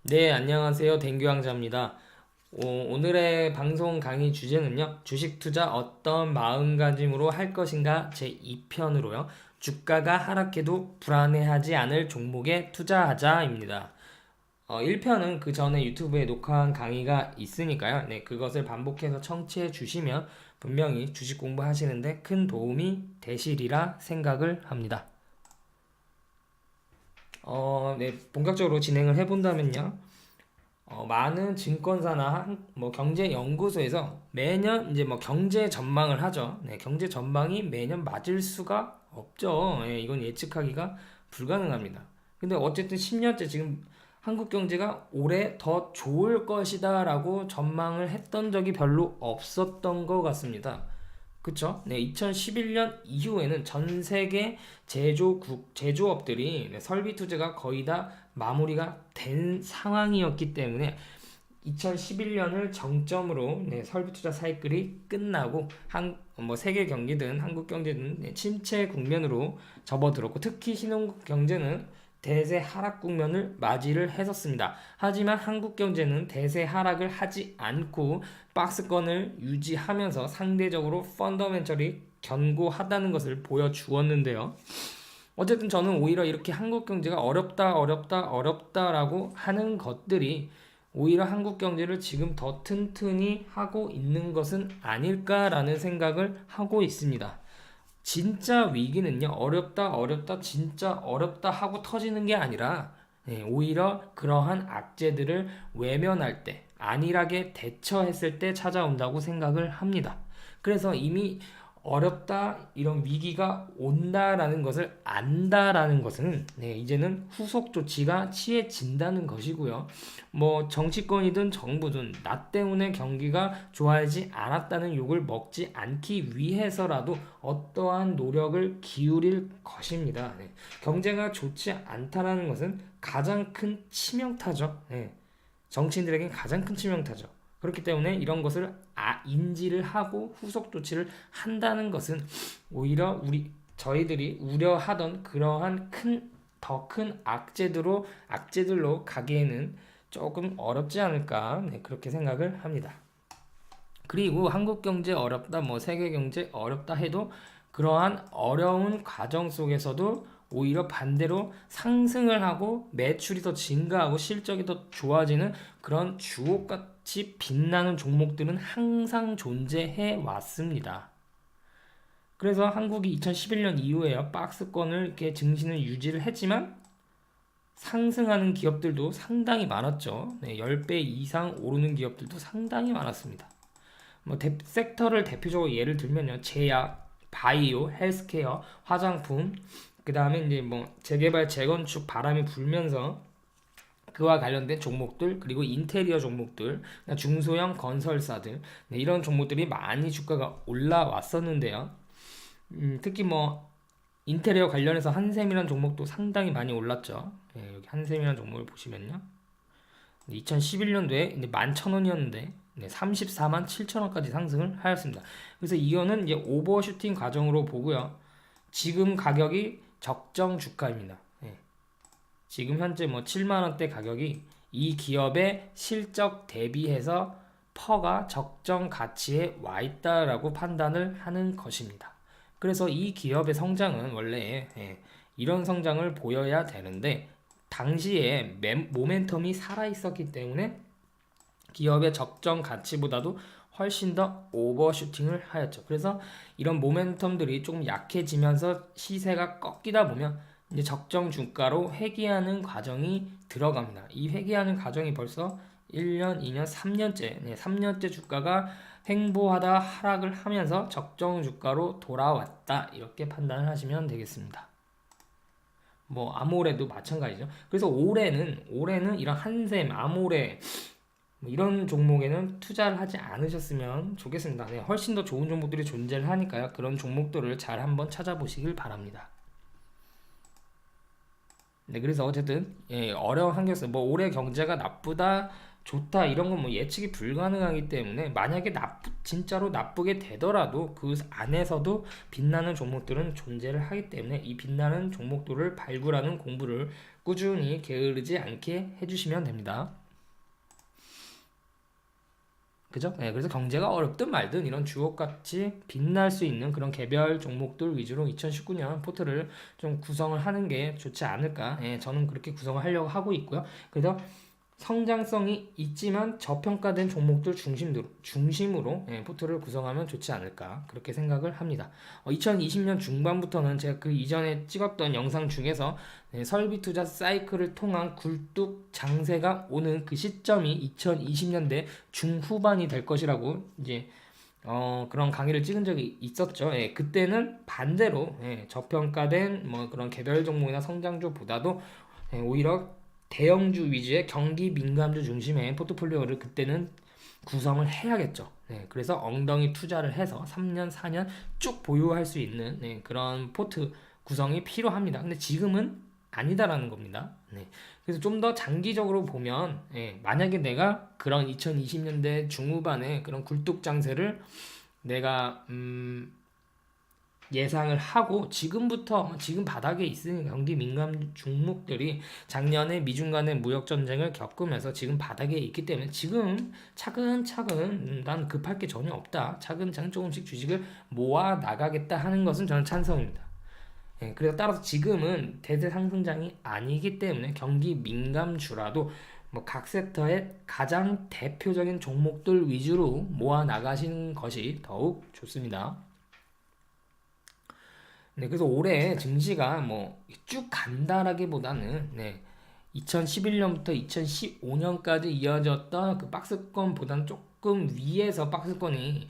네, 안녕하세요. 댕규왕자입니다. 오늘의 방송 강의 주제는요, 주식 투자 어떤 마음가짐으로 할 것인가 제2편으로요, 주가가 하락해도 불안해하지 않을 종목에 투자하자입니다. 1편은 그 전에 유튜브에 녹화한 강의가 있으니까요, 네, 그것을 반복해서 청취해 주시면 분명히 주식 공부하시는데 큰 도움이 되시리라 생각을 합니다. 네, 본격적으로 진행을 해본다면요. 많은 증권사나 뭐 경제 연구소에서 매년 이제 뭐 경제 전망을 하죠. 네, 경제 전망이 매년 맞을 수가 없죠. 예, 이건 예측하기가 불가능합니다. 근데 어쨌든 10년째 지금 한국 경제가 올해 더 좋을 것이다라고 전망을 했던 적이 별로 없었던 것 같습니다. 그쵸? 네, 2011년 이후에는 전 세계 제조업들이 설비 투자가 거의 다 마무리가 된 상황이었기 때문에 2011년을 정점으로 설비 투자 사이클이 끝나고 뭐 세계 경기든 한국 경제든 침체 국면으로 접어들었고, 특히 신흥국 경제는 대세 하락 국면을 맞이를 했었습니다. 하지만 한국 경제는 대세 하락을 하지 않고 박스권을 유지하면서 상대적으로 펀더멘털이 견고하다는 것을 보여주었는데요. 어쨌든 저는 오히려 이렇게 한국 경제가 어렵다라고 하는 것들이 오히려 한국 경제를 지금 더 튼튼히 하고 있는 것은 아닐까라는 생각을 하고 있습니다. 진짜 위기는요, 진짜 어렵다 하고 터지는 게 아니라, 오히려 그러한 악재들을 외면할 때, 안일하게 대처했을 때 찾아온다고 생각을 합니다. 그래서 이미 어렵다, 이런 위기가 온다라는 것을 안다라는 것은, 이제는 후속 조치가 취해진다는 것이고요. 뭐 정치권이든 정부든 나 때문에 경기가 좋아지지 않았다는 욕을 먹지 않기 위해서라도 어떠한 노력을 기울일 것입니다. 네. 경제가 좋지 않다라는 것은 가장 큰 치명타죠. 네. 정치인들에겐 가장 큰 치명타죠. 그렇기 때문에 이런 것을 인지를 하고 후속 조치를 한다는 것은 오히려 저희들이 우려하던 그러한 더 큰 악재들로 가기에는 조금 어렵지 않을까, 그렇게 생각을 합니다. 그리고 한국 경제 어렵다, 뭐 세계 경제 어렵다 해도 그러한 어려운 과정 속에서도 오히려 반대로 상승을 하고 매출이 더 증가하고 실적이 더 좋아지는 그런 주옥같이 빛나는 종목들은 항상 존재해 왔습니다. 그래서 한국이 2011년 이후에 박스권을 이렇게 증신을 유지를 했지만 상승하는 기업들도 상당히 많았죠. 네, 10배 이상 오르는 기업들도 상당히 많았습니다. 뭐 섹터를 대표적으로 예를 들면요, 제약, 바이오, 헬스케어, 화장품, 그 다음에 이제 뭐 재개발, 재건축 바람이 불면서 그와 관련된 종목들, 그리고 인테리어 종목들, 중소형 건설사들, 이런 종목들이 많이 주가가 올라왔었는데요. 특히 뭐 인테리어 관련해서 한샘이라는 종목도 상당히 많이 올랐죠. 여기 한샘이라는 종목을 보시면요, 2011년도에 11,000원이었는데 34만 7천원까지 상승을 하였습니다. 그래서 이거는 이제 오버슈팅 과정으로 보고요. 지금 가격이 적정 주가입니다. 지금 현재 뭐 7만원대 가격이 이 기업의 실적 대비해서 퍼가 적정 가치에 와 있다라고 판단을 하는 것입니다. 그래서 이 기업의 성장은 원래 이런 성장을 보여야 되는데, 당시에 모멘텀이 살아 있었기 때문에 기업의 적정 가치보다도 훨씬 더 오버슈팅을 하였죠. 그래서 이런 모멘텀들이 조금 약해지면서 시세가 꺾이다 보면 이제 적정 주가로 회귀하는 과정이 들어갑니다. 이 회귀하는 과정이 벌써 1년, 2년, 3년째, 3년째 주가가 횡보하다 하락을 하면서 적정 주가로 돌아왔다, 이렇게 판단을 하시면 되겠습니다. 뭐 아모레도 마찬가지죠. 그래서 올해는 이런 한샘, 아모레 뭐 이런 종목에는 투자를 하지 않으셨으면 좋겠습니다. 네, 훨씬 더 좋은 종목들이 존재를 하니까요. 그런 종목들을 잘 한번 찾아보시길 바랍니다. 네, 그래서 어쨌든 어려운 환경에서 뭐 올해 경제가 나쁘다, 좋다 이런 건 뭐 예측이 불가능하기 때문에 만약에 진짜로 나쁘게 되더라도 그 안에서도 빛나는 종목들은 존재를 하기 때문에 이 빛나는 종목들을 발굴하는 공부를 꾸준히 게으르지 않게 해주시면 됩니다. 그죠? 네, 그래서 경제가 어렵든 말든 이런 주옥같이 빛날 수 있는 그런 개별 종목들 위주로 2019년 포트를 좀 구성을 하는 게 좋지 않을까. 예, 저는 그렇게 구성을 하려고 하고 있고요. 그래서 성장성이 있지만 저평가된 종목들 중심으로 포트를 구성하면 좋지 않을까 그렇게 생각을 합니다. 2020년 중반부터는 제가 그 이전에 찍었던 영상 중에서 설비 투자 사이클을 통한 굴뚝 장세가 오는 그 시점이 2020년대 중후반이 될 것이라고 이제 그런 강의를 찍은 적이 있었죠. 그때는 반대로 저평가된 뭐 그런 개별 종목이나 성장주보다도 오히려 대형주 위주의 경기 민감주 중심의 포트폴리오를 그때는 구성을 해야겠죠. 그래서 엉덩이 투자를 해서 3년, 4년 쭉 보유할 수 있는 그런 포트 구성이 필요합니다. 근데 지금은 아니다라는 겁니다. 그래서 좀 더 장기적으로 보면 만약에 내가 그런 2020년대 중후반에 그런 굴뚝 장세를 내가 예상을 하고 지금부터 지금 바닥에 있으니 경기 민감 종목들이 작년에 미중 간의 무역 전쟁을 겪으면서 지금 바닥에 있기 때문에 지금 차근차근 난 급할 게 전혀 없다. 차근차근 조금씩 주식을 모아 나가겠다 하는 것은 저는 찬성입니다. 그래서 따라서 지금은 대세 상승장이 아니기 때문에 경기 민감주라도 뭐 각 섹터의 가장 대표적인 종목들 위주로 모아 나가시는 것이 더욱 좋습니다. 그래서 올해 증시가 뭐 쭉 간다라기보다는 2011년부터 2015년까지 이어졌던 그 박스권보다는 조금 위에서 박스권이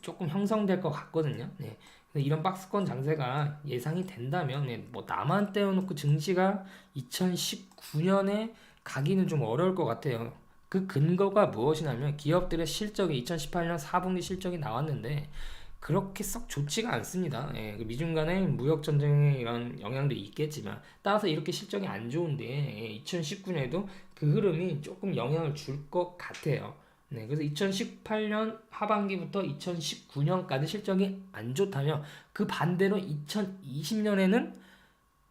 조금 형성될 것 같거든요. 근데 이런 박스권 장세가 예상이 된다면 뭐 나만 떼어놓고 증시가 2019년에 가기는 좀 어려울 것 같아요. 그 근거가 무엇이냐면 기업들의 실적이 2018년 4분기 실적이 나왔는데 그렇게 썩 좋지가 않습니다. 그 미중 간의 무역 전쟁의 이런 영향도 있겠지만 따라서 이렇게 실적이 안 좋은데 2019년에도 그 흐름이 조금 영향을 줄 것 같아요. 그래서 2018년 하반기부터 2019년까지 실적이 안 좋다면 그 반대로 2020년에는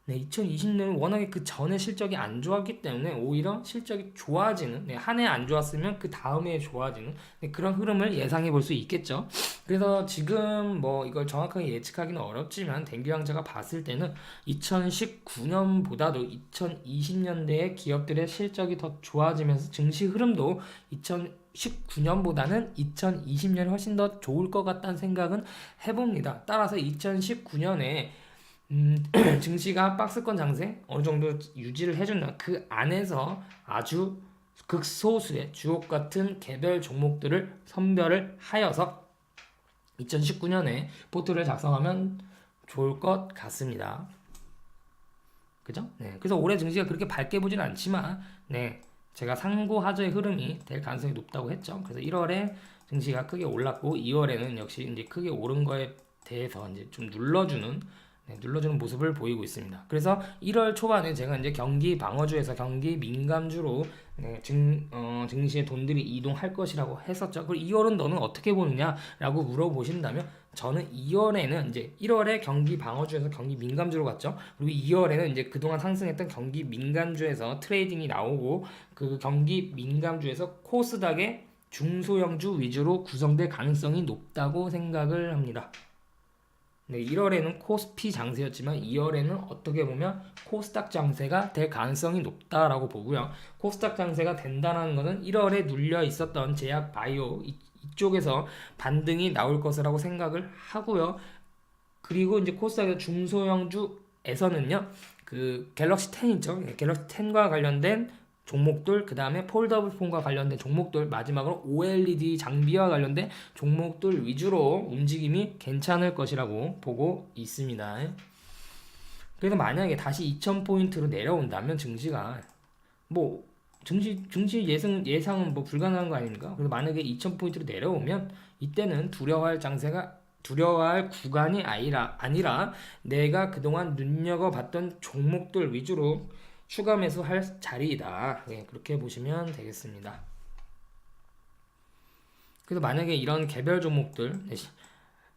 2020년은 워낙에 그 전에 실적이 안 좋았기 때문에 오히려 실적이 좋아지는 한 해 안 좋았으면 그 다음 해에 좋아지는 그런 흐름을 예상해 볼 수 있겠죠. 그래서 지금 뭐 이걸 정확하게 예측하기는 어렵지만 댕규왕자가 봤을 때는 2019년보다도 2020년대에 기업들의 실적이 더 좋아지면서 증시 흐름도 2019년보다는 2020년이 훨씬 더 좋을 것 같다는 생각은 해봅니다. 따라서 2019년에 증시가 박스권 장세 어느 정도 유지를 해준다. 그 안에서 아주 극소수의 주옥 같은 개별 종목들을 선별을 하여서 2019년에 포트를 작성하면 좋을 것 같습니다. 그죠? 그래서 올해 증시가 그렇게 밝게 보진 않지만, 제가 상고하저의 흐름이 될 가능성이 높다고 했죠. 그래서 1월에 증시가 크게 올랐고, 2월에는 역시 이제 크게 오른 거에 대해서 이제 좀 눌러주는 모습을 보이고 있습니다. 그래서 1월 초반에 제가 이제 경기 방어주에서 경기 민감주로 증시의 돈들이 이동할 것이라고 했었죠. 그리고 2월은 너는 어떻게 보느냐라고 물어보신다면 저는 2월에는 이제 1월에 경기 방어주에서 경기 민감주로 갔죠. 그리고 2월에는 이제 그동안 상승했던 경기 민감주에서 트레이딩이 나오고 그 경기 민감주에서 코스닥의 중소형주 위주로 구성될 가능성이 높다고 생각을 합니다. 1월에는 코스피 장세였지만 2월에는 어떻게 보면 코스닥 장세가 될 가능성이 높다라고 보고요. 코스닥 장세가 된다는 것은 1월에 눌려 있었던 제약 바이오 이쪽에서 반등이 나올 것이라고 생각을 하고요. 그리고 이제 코스닥의 중소형주에서는요. 그 갤럭시 10 있죠. 갤럭시 10과 관련된 종목들, 그 다음에 폴더블 폰과 관련된 종목들, 마지막으로 OLED 장비와 관련된 종목들 위주로 움직임이 괜찮을 것이라고 보고 있습니다. 그래서 만약에 다시 2000포인트로 내려온다면 증시가 뭐 증시 예상은 뭐 불가능한 거 아닙니까? 그래서 만약에 2000포인트로 내려오면 이때는 두려워할 구간이 아니라 내가 그동안 눈여겨봤던 종목들 위주로 추가 매수할 자리이다. 그렇게 보시면 되겠습니다. 그래서 만약에 이런 개별 종목들,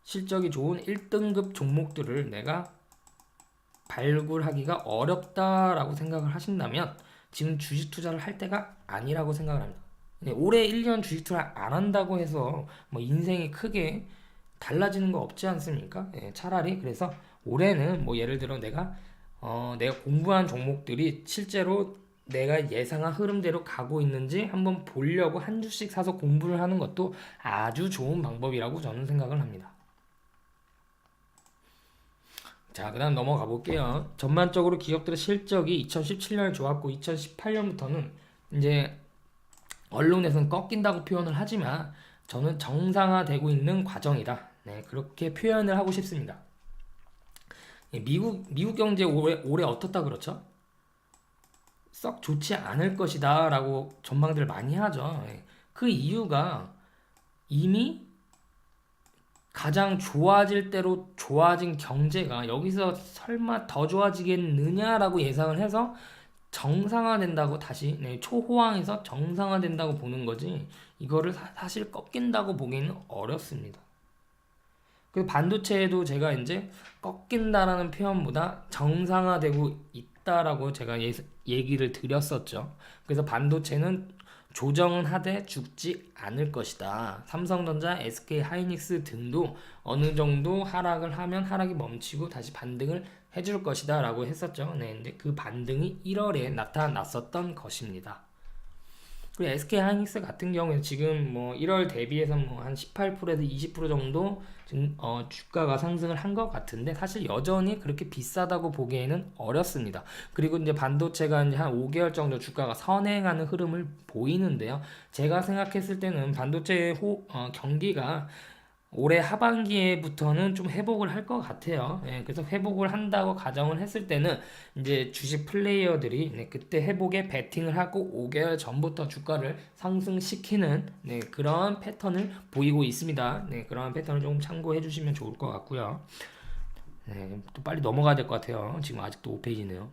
실적이 좋은 1등급 종목들을 내가 발굴하기가 어렵다라고 생각을 하신다면 지금 주식 투자를 할 때가 아니라고 생각을 합니다. 올해 1년 주식 투자 안 한다고 해서 뭐 인생이 크게 달라지는 거 없지 않습니까? 차라리 그래서 올해는 뭐 예를 들어 내가 공부한 종목들이 실제로 내가 예상한 흐름대로 가고 있는지 한번 보려고 한 주씩 사서 공부를 하는 것도 아주 좋은 방법이라고 저는 생각을 합니다. 자, 그다음 넘어가 볼게요. 전반적으로 기업들의 실적이 2017년에 좋았고 2018년부터는 이제 언론에서는 꺾인다고 표현을 하지만 저는 정상화되고 있는 과정이다. 네, 그렇게 표현을 하고 싶습니다. 미국 경제 올해 어떻다 그렇죠? 썩 좋지 않을 것이다 라고 전망들을 많이 하죠. 그 이유가 이미 가장 좋아질 대로 좋아진 경제가 여기서 설마 더 좋아지겠느냐라고 예상을 해서 정상화된다고 다시 초호황에서 정상화된다고 보는 거지 이거를 사실 꺾인다고 보기는 어렵습니다. 그 반도체에도 제가 이제 꺾인다라는 표현보다 정상화되고 있다라고 제가 얘기를 드렸었죠. 그래서 반도체는 조정은 하되 죽지 않을 것이다. 삼성전자, SK하이닉스 등도 어느 정도 하락을 하면 하락이 멈추고 다시 반등을 해줄 것이다 라고 했었죠. 네, 근데 그 반등이 1월에 나타났었던 것입니다. 그리고 SK하이닉스 같은 경우에는 지금 뭐 1월 대비해서 뭐 한 18%에서 20% 정도 주가가 상승을 한 것 같은데 사실 여전히 그렇게 비싸다고 보기에는 어렵습니다. 그리고 이제 반도체가 이제 한 5개월 정도 주가가 선행하는 흐름을 보이는데요. 제가 생각했을 때는 반도체 경기가 올해 하반기에부터는 좀 회복을 할 것 같아요. 그래서 회복을 한다고 가정을 했을 때는 이제 주식 플레이어들이 그때 회복에 베팅을 하고 5개월 전부터 주가를 상승시키는 그런 패턴을 보이고 있습니다. 그런 패턴을 조금 참고해 주시면 좋을 것 같고요. 또 빨리 넘어가야 될 것 같아요. 지금 아직도 5페이지네요.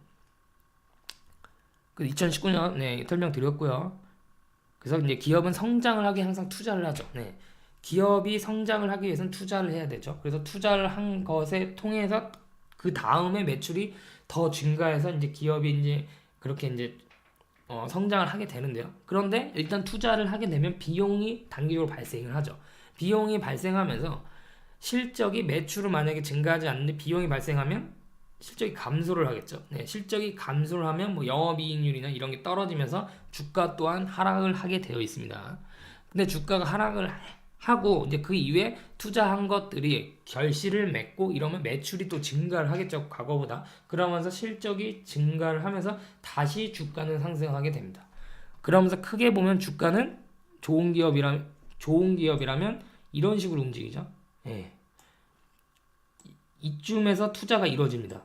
2019년 설명드렸고요. 그래서 이제 기업은 성장을 하기 항상 투자를 하죠. 기업이 성장을 하기 위해서는 투자를 해야 되죠. 그래서 투자를 한 것에 통해서 그 다음에 매출이 더 증가해서 이제 기업이 이제 그렇게 이제 성장을 하게 되는데요. 그런데 일단 투자를 하게 되면 비용이 단기적으로 발생을 하죠. 비용이 발생하면서 실적이 매출을 만약에 증가하지 않는데 비용이 발생하면 실적이 감소를 하겠죠. 실적이 감소를 하면 뭐 영업이익률이나 이런 게 떨어지면서 주가 또한 하락을 하게 되어 있습니다. 근데 주가가 하락을 하고 이제 그 이후에 투자한 것들이 결실을 맺고 이러면 매출이 또 증가를 하겠죠. 과거보다. 그러면서 실적이 증가를 하면서 다시 주가는 상승하게 됩니다. 그러면서 크게 보면 주가는 좋은 기업이라면 이런 식으로 움직이죠. 이쯤에서 투자가 이루어집니다.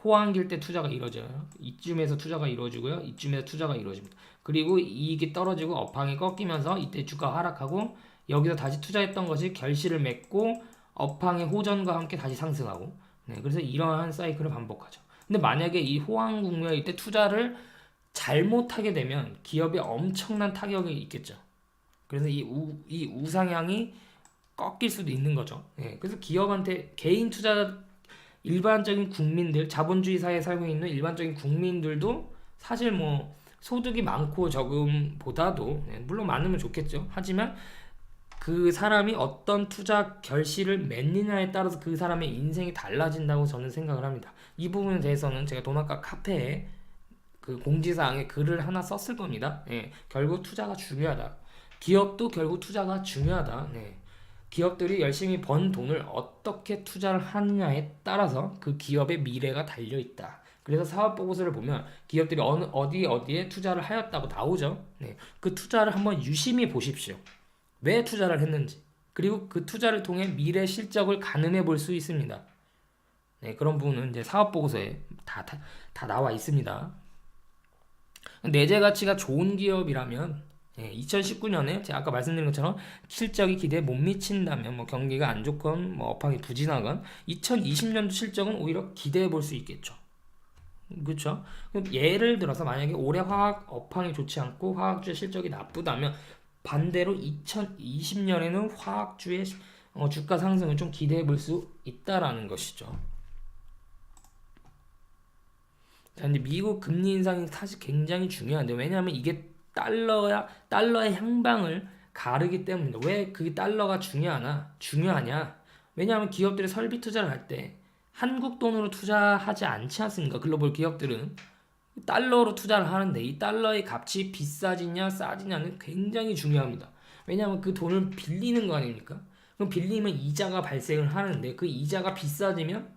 호황기일 때 투자가 이루어져요. 이쯤에서 투자가 이루어지고요. 이쯤에서 투자가 이루어집니다. 그리고 이익이 떨어지고 업황이 꺾이면서 이때 주가가 하락하고 여기서 다시 투자했던 것이 결실을 맺고 업황의 호전과 함께 다시 상승하고 그래서 이러한 사이클을 반복하죠. 근데 만약에 이 호황 국면에 이때 투자를 잘못하게 되면 기업에 엄청난 타격이 있겠죠. 그래서 이 우상향이 꺾일 수도 있는 거죠. 그래서 기업한테 개인 투자 일반적인 국민들, 자본주의 사회에 살고 있는 일반적인 국민들도 사실 뭐 소득이 많고 적음보다도 물론 많으면 좋겠죠. 하지만 그 사람이 어떤 투자 결실을 맺느냐에 따라서 그 사람의 인생이 달라진다고 저는 생각을 합니다. 이 부분에 대해서는 제가 돈아까 카페에 그 공지사항에 글을 하나 썼을 겁니다. 결국 투자가 중요하다. 기업도 결국 투자가 중요하다. 기업들이 열심히 번 돈을 어떻게 투자를 하느냐에 따라서 그 기업의 미래가 달려있다. 그래서 사업보고서를 보면 기업들이 어디에 투자를 하였다고 나오죠. 그 투자를 한번 유심히 보십시오. 왜 투자를 했는지. 그리고 그 투자를 통해 미래 실적을 가늠해 볼 수 있습니다. 그런 부분은 이제 사업보고서에 다 나와 있습니다. 내재 가치가 좋은 기업이라면 2019년에 제가 아까 말씀드린 것처럼 실적이 기대에 못 미친다면 뭐 경기가 안 좋건 뭐 업황이 부진하건 2020년도 실적은 오히려 기대해 볼 수 있겠죠. 그렇죠? 예를 들어서 만약에 올해 화학 업황이 좋지 않고 화학주의 실적이 나쁘다면 반대로 2020년에는 화학주의 주가 상승을 좀 기대해 볼 수 있다라는 것이죠. 자, 근데 미국 금리 인상이 사실 굉장히 중요한데, 왜냐하면 이게 달러의 향방을 가르기 때문입니다. 왜 그 달러가 중요하냐? 왜냐하면 기업들이 설비 투자를 할 때 한국 돈으로 투자하지 않지 않습니까? 글로벌 기업들은 달러로 투자를 하는데, 이 달러의 값이 비싸지냐 싸지냐는 굉장히 중요합니다. 왜냐하면 그 돈을 빌리는 거 아닙니까? 그럼 빌리면 이자가 발생을 하는데, 그 이자가 비싸지면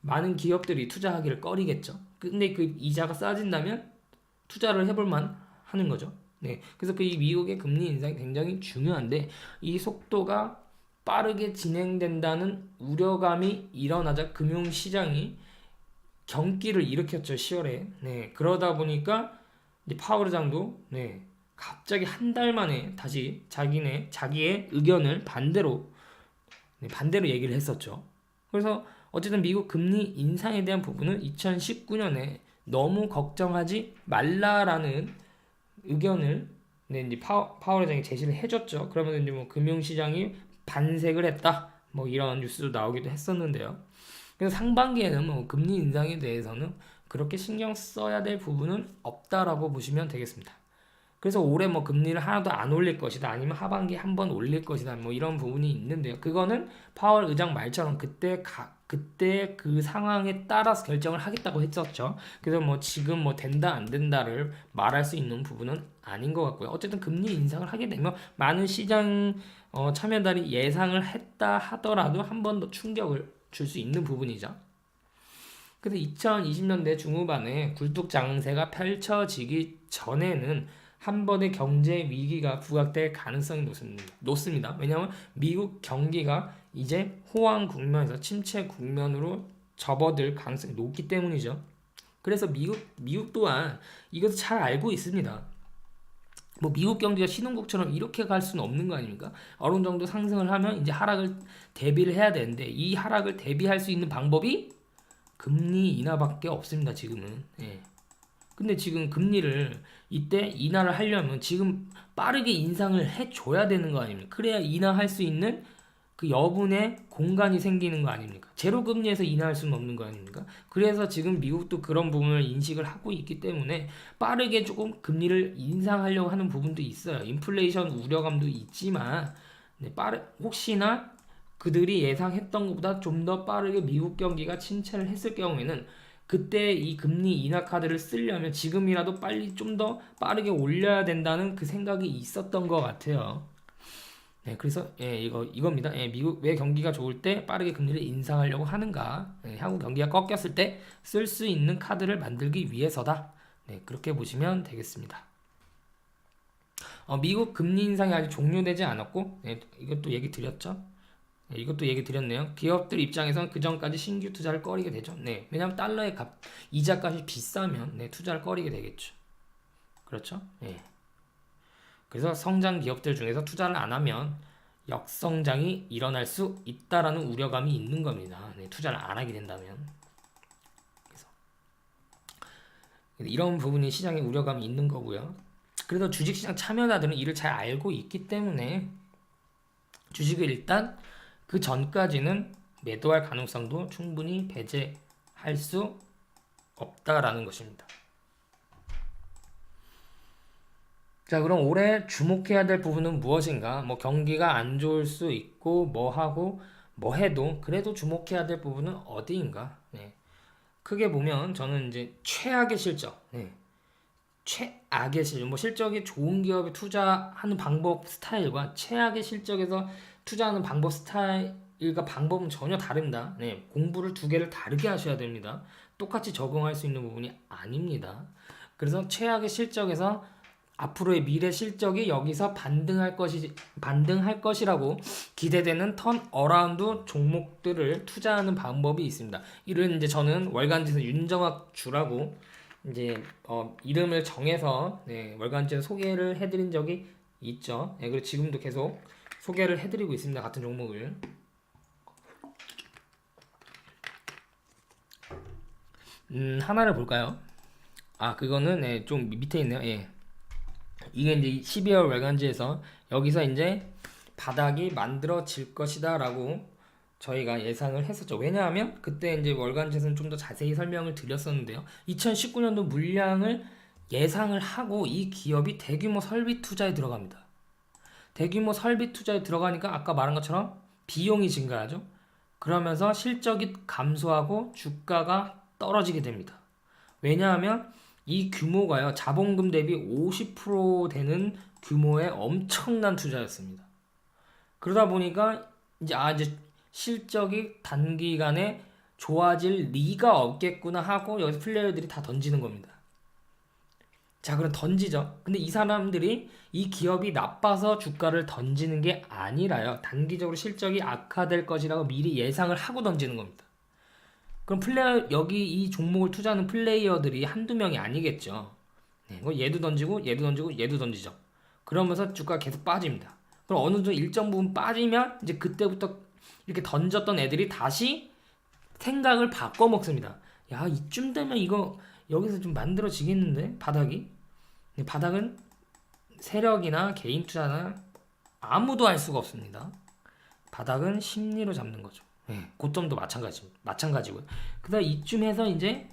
많은 기업들이 투자하기를 꺼리겠죠. 근데 그 이자가 싸진다면 투자를 해볼 만 하는 거죠. 네. 그래서 이 미국의 금리 인상이 굉장히 중요한데, 이 속도가 빠르게 진행된다는 우려감이 일어나자 금융시장이 경기를 일으켰죠. 10월에. 네. 그러다 보니까 이제 파월 의장도 갑자기 한 달 만에 다시 자기의 의견을 반대로 얘기를 했었죠. 그래서 어쨌든 미국 금리 인상에 대한 부분은 2019년에 너무 걱정하지 말라라는 의견을 이제 파월 의장이 제시를 해줬죠. 그러면 이제 뭐 금융시장이 반색을 했다, 뭐 이런 뉴스도 나오기도 했었는데요. 그래서 상반기에는 뭐 금리 인상에 대해서는 그렇게 신경 써야 될 부분은 없다라고 보시면 되겠습니다. 그래서 올해 뭐 금리를 하나도 안 올릴 것이다, 아니면 하반기에 한번 올릴 것이다, 뭐 이런 부분이 있는데요. 그거는 파월 의장 말처럼 그때 그 상황에 따라서 결정을 하겠다고 했었죠. 그래서 뭐 지금 뭐 된다 안 된다를 말할 수 있는 부분은 아닌 것 같고요. 어쨌든 금리 인상을 하게 되면 많은 시장 참여자들이 예상을 했다 하더라도 한 번 더 충격을 줄 수 있는 부분이죠. 그래서 2020년대 중후반에 굴뚝 장세가 펼쳐지기 전에는 한 번의 경제 위기가 부각될 가능성이 높습니다. 왜냐하면 미국 경기가 이제 호황 국면에서 침체 국면으로 접어들 가능성이 높기 때문이죠. 그래서 미국 또한 이것을 잘 알고 있습니다. 뭐 미국 경기가 신흥국처럼 이렇게 갈 수는 없는 거 아닙니까? 어느 정도 상승을 하면 이제 하락을 대비를 해야 되는데, 이 하락을 대비할 수 있는 방법이 금리 인하밖에 없습니다. 지금은. 예. 근데 지금 금리를 이때 인하를 하려면 지금 빠르게 인상을 해줘야 되는 거 아닙니까? 그래야 인하할 수 있는 그 여분의 공간이 생기는 거 아닙니까? 제로 금리에서 인하할 수는 없는 거 아닙니까? 그래서 지금 미국도 그런 부분을 인식을 하고 있기 때문에 빠르게 조금 금리를 인상하려고 하는 부분도 있어요. 인플레이션 우려감도 있지만 혹시나 그들이 예상했던 것보다 좀 더 빠르게 미국 경기가 침체를 했을 경우에는, 그때 이 금리 인하 카드를 쓰려면 지금이라도 빨리 좀 더 빠르게 올려야 된다는 그 생각이 있었던 것 같아요. 네, 그래서 이겁니다. 미국 왜 경기가 좋을 때 빠르게 금리를 인상하려고 하는가? 향후 경기가 꺾였을 때 쓸 수 있는 카드를 만들기 위해서다. 네, 그렇게 보시면 되겠습니다. 미국 금리 인상이 아직 종료되지 않았고, 이것도 얘기 드렸죠. 이것도 얘기 드렸네요. 기업들 입장에서는 그 전까지 신규 투자를 꺼리게 되죠. 왜냐하면 달러의 이자값이 비싸면 투자를 꺼리게 되겠죠. 그렇죠? 그래서 성장 기업들 중에서 투자를 안 하면 역성장이 일어날 수 있다라는 우려감이 있는 겁니다. 투자를 안 하게 된다면. 그래서 이런 부분이 시장에 우려감이 있는 거고요. 그래서 주식시장 참여자들은 이를 잘 알고 있기 때문에 주식을 일단 그 전까지는 매도할 가능성도 충분히 배제할 수 없다라는 것입니다. 자, 그럼 올해 주목해야 될 부분은 무엇인가? 뭐 경기가 안 좋을 수 있고 뭐 해도 그래도 주목해야 될 부분은 어디인가? 크게 보면 저는 이제 최악의 실적, 최악의 실적, 뭐 실적이 좋은 기업에 투자하는 방법 스타일과 최악의 실적에서 투자하는 방법 스타일과 방법은 전혀 다릅니다. 공부를 두 개를 다르게 하셔야 됩니다. 똑같이 적응할 수 있는 부분이 아닙니다. 그래서 최악의 실적에서 앞으로의 미래 실적이 여기서 반등할 것이라고 기대되는 턴어라운드 종목들을 투자하는 방법이 있습니다. 이런 이제 저는 월간지에서 윤정학 주라고 이제 이름을 정해서 월간지에 소개를 해드린 적이 있죠. 그리고 지금도 계속 소개를 해드리고 있습니다. 같은 종목을. 하나를 볼까요? 그거는 좀 밑에 있네요. 이게 이제 12월 월간지에서 여기서 이제 바닥이 만들어질 것이다라고 저희가 예상을 했었죠. 왜냐하면 그때 이제 월간지에서는 좀 더 자세히 설명을 드렸었는데요. 2019년도 물량을 예상을 하고 이 기업이 대규모 설비 투자에 들어갑니다. 대규모 설비 투자에 들어가니까 아까 말한 것처럼 비용이 증가하죠. 그러면서 실적이 감소하고 주가가 떨어지게 됩니다. 왜냐하면 이 규모가요, 자본금 대비 50% 되는 규모의 엄청난 투자였습니다. 그러다 보니까 이제 실적이 단기간에 좋아질 리가 없겠구나 하고 여기서 플레이어들이 다 던지는 겁니다. 자, 그럼 던지죠. 근데 이 사람들이 이 기업이 나빠서 주가를 던지는 게 아니라요, 단기적으로 실적이 악화될 것이라고 미리 예상을 하고 던지는 겁니다. 그럼 여기 이 종목을 투자하는 플레이어들이 한두 명이 아니겠죠. 네, 뭐 얘도 던지고 얘도 던지고 얘도 던지죠. 그러면서 주가가 계속 빠집니다. 그럼 어느 정도 일정 부분 빠지면 이제 그때부터 이렇게 던졌던 애들이 다시 생각을 바꿔 먹습니다. 야, 이쯤 되면 이거 여기서 좀 만들어지겠는데 바닥이? 근데 바닥은 세력이나 개인 투자나 아무도 알 수가 없습니다. 바닥은 심리로 잡는 거죠. 네, 고점도 마찬가지고요. 그다음 이쯤에서 이제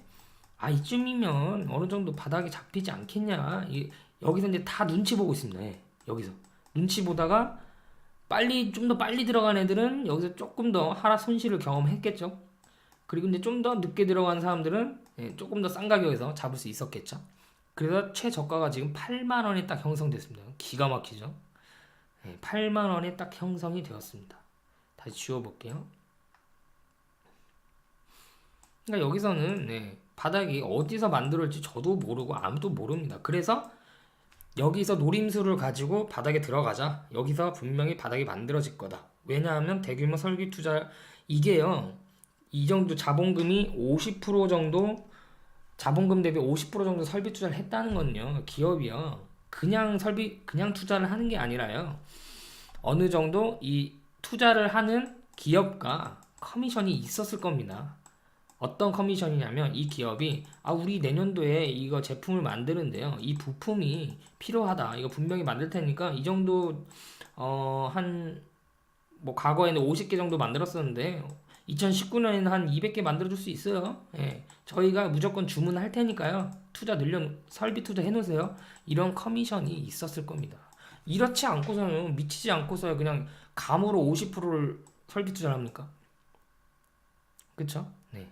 이쯤이면 어느 정도 바닥이 잡히지 않겠냐. 여기서 이제 다 눈치 보고 있습니다. 네, 여기서 눈치 보다가 좀 더 빨리 들어간 애들은 여기서 조금 더 하락 손실을 경험했겠죠. 그리고 이제 좀 더 늦게 들어간 사람들은 조금 더 싼 가격에서 잡을 수 있었겠죠. 그래서 최저가가 지금 8만 원에 딱 형성됐습니다. 기가 막히죠. 8만 원에 딱 형성이 되었습니다. 다시 지워볼게요. 그러니까 여기서는 바닥이 어디서 만들어질지 저도 모르고 아무도 모릅니다. 그래서 여기서 노림수를 가지고 바닥에 들어가자. 여기서 분명히 바닥이 만들어질 거다. 왜냐하면 대규모 설비 투자, 이게요, 이 정도 자본금이 50% 정도, 자본금 대비 50% 정도 설비 투자를 했다는 건요, 기업이요, 그냥 투자를 하는 게 아니라요, 어느 정도 이 투자를 하는 기업과 커미션이 있었을 겁니다. 어떤 커미션이냐면, 이 기업이 우리 내년도에 이거 제품을 만드는데요, 이 부품이 필요하다, 이거 분명히 만들 테니까 이 정도 과거에는 50개 정도 만들었었는데 2019년에는 한 200개 만들어줄 수 있어요. 저희가 무조건 주문할 테니까요, 설비 투자 해놓으세요. 이런 커미션이 있었을 겁니다. 이렇지 않고서는, 미치지 않고서야 그냥 감으로 50%를 설비 투자를 합니까? 그쵸? 네.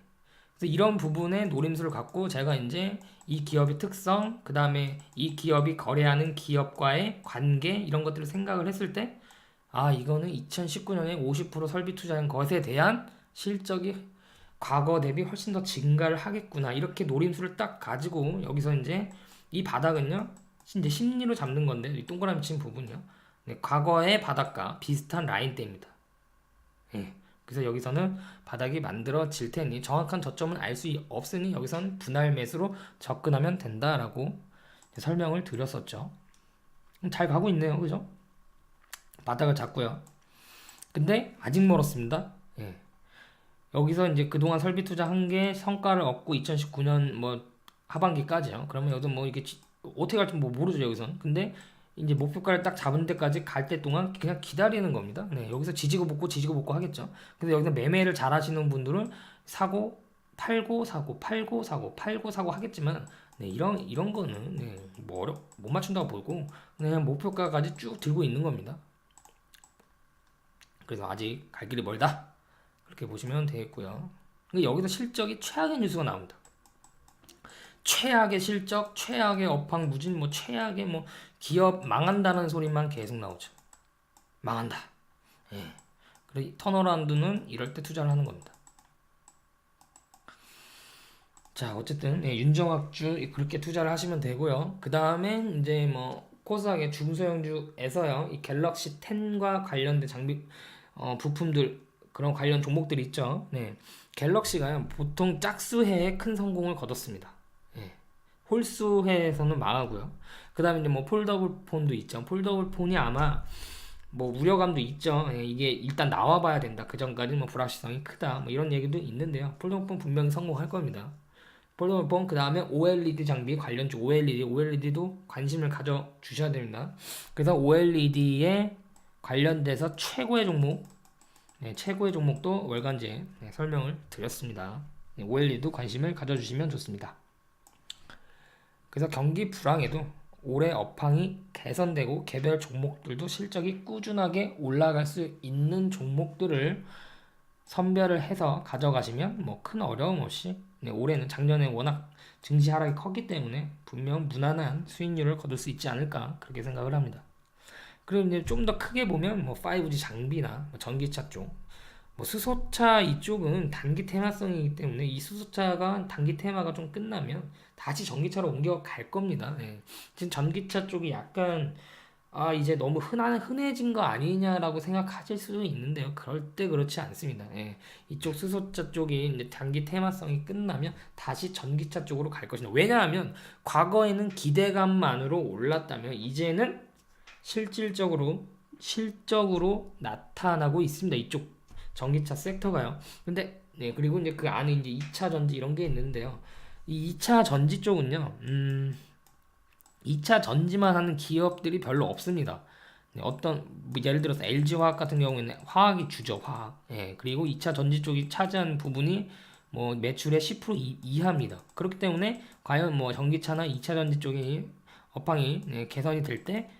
그래서 이런 부분에 노림수를 갖고 제가 이제 이 기업의 특성, 그 다음에 이 기업이 거래하는 기업과의 관계, 이런 것들을 생각을 했을 때, 이거는 2019년에 50% 설비 투자한 것에 대한 실적이 과거 대비 훨씬 더 증가를 하겠구나, 이렇게 노림수를 딱 가지고 여기서 이제 이 바닥은요, 이제 심리로 잡는 건데, 이 동그라미 친 부분이요, 과거의 바닥과 비슷한 라인대입니다. 그래서 여기서는 바닥이 만들어질 테니 정확한 저점은 알 수 없으니 여기서는 분할 매수로 접근하면 된다라고 설명을 드렸었죠. 잘 가고 있네요, 그죠? 바닥을 잡고요. 근데 아직 멀었습니다. 여기서 이제 그동안 설비 투자한 게 성과를 얻고 2019년 하반기까지요. 그러면 여기서 이게 어떻게 갈지 모르죠, 여기선. 근데 이제 목표가를 딱 잡은 데까지 갈 때 동안 그냥 기다리는 겁니다. 여기서 지지고 볶고 하겠죠. 근데 여기서 매매를 잘 하시는 분들은 사고, 팔고, 사고, 팔고, 사고, 팔고, 사고 하겠지만, 이런 거는, 못 맞춘다고 보고, 그냥 목표가까지 쭉 들고 있는 겁니다. 그래서 아직 갈 길이 멀다, 그렇게 보시면 되겠고요. 여기서 실적이 최악의 뉴스가 나옵니다. 최악의 실적, 최악의 업황무진, 최악의 기업 망한다는 소리만 계속 나오죠. 망한다. 그래, 턴어라운드는 이럴 때 투자를 하는 겁니다. 자, 어쨌든 윤정학주 그렇게 투자를 하시면 되고요. 그 다음에 이제 코스닥의 중소형주에서요, 이 갤럭시 10과 관련된 장비, 부품들, 그런 관련 종목들이 있죠. 갤럭시가요, 보통 짝수해에 큰 성공을 거뒀습니다. 홀수해에서는 망하고요. 그 다음에 이제 폴더블 폰도 있죠. 폴더블 폰이 아마 우려감도 있죠. 이게 일단 나와봐야 된다. 그 전까지는 불확실성이 크다. 이런 얘기도 있는데요. 폴더블 폰 분명히 성공할 겁니다. 폴더몰폰 그 다음에 OLED 장비 관련주 OLED도 관심을 가져 주셔야 됩니다. 그래서 OLED에 관련돼서 최고의 종목, 최고의 종목도 월간지에 설명을 드렸습니다. OLED도 관심을 가져주시면 좋습니다. 그래서 경기 불황에도 올해 업황이 개선되고 개별 종목들도 실적이 꾸준하게 올라갈 수 있는 종목들을 선별을 해서 가져가시면 뭐 큰 어려움 없이 올해는 작년에 워낙 증시 하락이 컸기 때문에 분명 무난한 수익률을 거둘 수 있지 않을까 그렇게 생각을 합니다. 그리고 이제 좀 더 크게 보면 뭐 5G 장비나 뭐 전기차 쪽, 뭐 수소차 이쪽은 단기 테마성이기 때문에 이 수소차가 단기 테마가 좀 끝나면 다시 전기차로 옮겨갈 겁니다. 지금 전기차 쪽이 약간 이제 너무 흔해진 거 아니냐라고 생각하실 수도 있는데요. 그럴 때 그렇지 않습니다. 이쪽 수소차 쪽이 이제 단기 테마성이 끝나면 다시 전기차 쪽으로 갈 것입니다. 왜냐하면 과거에는 기대감만으로 올랐다면 이제는 실질적으로 실적으로 나타나고 있습니다. 이쪽 전기차 섹터가요. 근데 그리고 이제 그 안에 이제 2차 전지 이런 게 있는데요. 이 2차 전지 쪽은요. 2차 전지만 하는 기업들이 별로 없습니다. 어떤 뭐 예를 들어서 LG화학 같은 경우에는 화학이 주죠, 화학. 그리고 2차 전지 쪽이 차지하는 부분이 뭐 매출의 10% 이하입니다. 그렇기 때문에 과연 뭐 전기차나 2차 전지 쪽이 업황이 개선이 될 때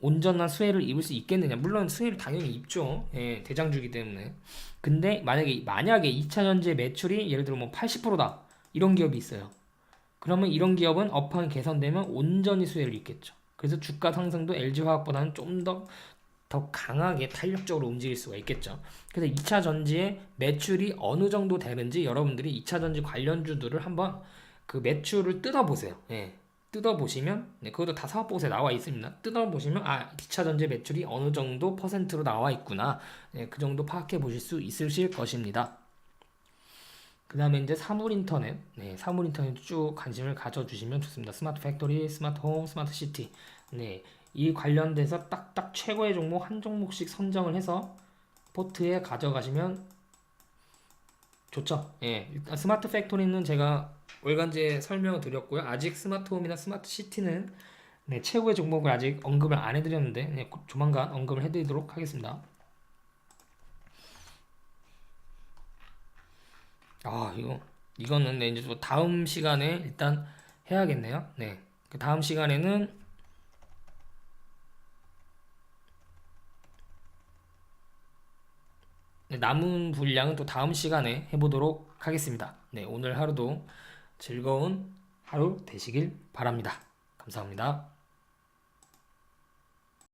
온전한 수혜를 입을 수 있겠느냐? 물론 수혜를 당연히 입죠. 대장주기 때문에. 근데 만약에 2차 전지의 매출이 예를 들어 뭐 80%다. 이런 기업이 있어요. 그러면 이런 기업은 업황이 개선되면 온전히 수혜를 입겠죠. 그래서 주가 상승도 LG화학보다는 좀 더 강하게 탄력적으로 움직일 수가 있겠죠. 그래서 2차 전지의 매출이 어느 정도 되는지 여러분들이 2차 전지 관련주들을 한번 그 매출을 뜯어보세요. 뜯어보시면 그것도 다 사업보고서에 나와 있습니다. 뜯어보시면 2차 전지 매출이 어느 정도 퍼센트로 나와 있구나. 그 정도 파악해 보실 수 있으실 것입니다. 그 다음에 이제 사물인터넷, 사물인터넷 쭉 관심을 가져주시면 좋습니다. 스마트 팩토리, 스마트 홈, 스마트 시티. 이 관련돼서 딱딱 최고의 종목 한 종목씩 선정을 해서 포트에 가져가시면 좋죠. 일단 스마트 팩토리는 제가 월간지에 설명을 드렸고요. 아직 스마트 홈이나 스마트 시티는 최고의 종목을 아직 언급을 안 해드렸는데 조만간 언급을 해드리도록 하겠습니다. 이거는 이제 또 다음 시간에 일단 해야겠네요. 그 다음 시간에는 남은 분량은 또 다음 시간에 해보도록 하겠습니다. 오늘 하루도 즐거운 하루 되시길 바랍니다. 감사합니다.